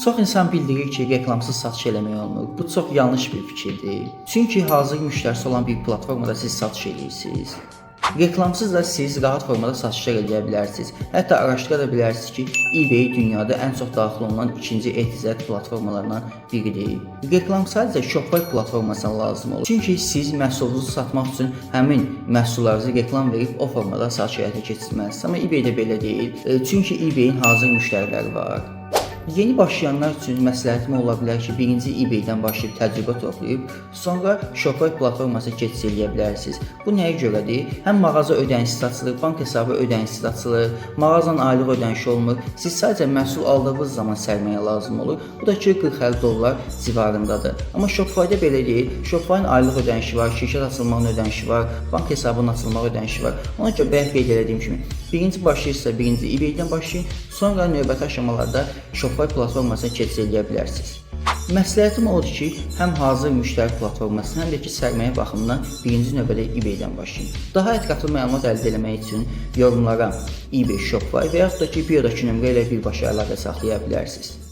Çox insan bildirir ki, reklamsız satış eləmək olmur. Bu çox yanlış bir fikirdir. Çünki hazır müştərisi olan bir platformada siz satış edirsiniz. Reklamsız da siz rahat formada satışlar edə bilərsiniz. Hətta araşdıra da bilərsiniz ki, eBay dünyada ən çox daxil olunan ikinci e-ticarət platformalarından biridir. Reklam sadəcə Shopify platformasına lazım olur. Çünki siz məhsulunuzu satmaq üçün həmin məhsullarınızı reklam verib o formada satış həyata keçirməlisiniz. Amma eBay-də belə deyil. Çünki eBay-in hazır müştəriləri var. Yeni başlayanlar üçün məsləhətim ola bilər ki, birinci eBay-dən başlayıb təcrübə toplayıb, sonra Shopify platformasına keçid edə bilərsiniz. Bu nəyə görədir? Həm mağaza ödənişsiz açılır, bank hesabı ödənişsiz açılır, mağazanın aylıq ödənişi olmur. Siz sadəcə məhsul aldığınız zaman sərmayə lazım olur. Bu da ki, $40 civarındadır. Amma Shopify-da belə deyil. Shopify-ın aylıq ödənişi var, şirkət açılmağının ödənişi var, bank hesabının açılmağı ödənişi var. Ona görə bayaq qeyd etdiyim kimi, birinci başlayırsa birinci eBay-dən başlayın, sonra növbəti aşamalarda Shopify platformasına keçid edə bilərsiniz. Məsləhətim odur ki, həm hazır müştəri platformasına, həm də ki, sərmayə baxımından birinci növbədə eBay-dən başlayın. Daha ətraflı məlumat əldə etmək üçün yorumlara eBay, Shopify və yaxud da ki, biodakı nömrə ilə birbaşa əlaqə saxlaya bilərsiniz.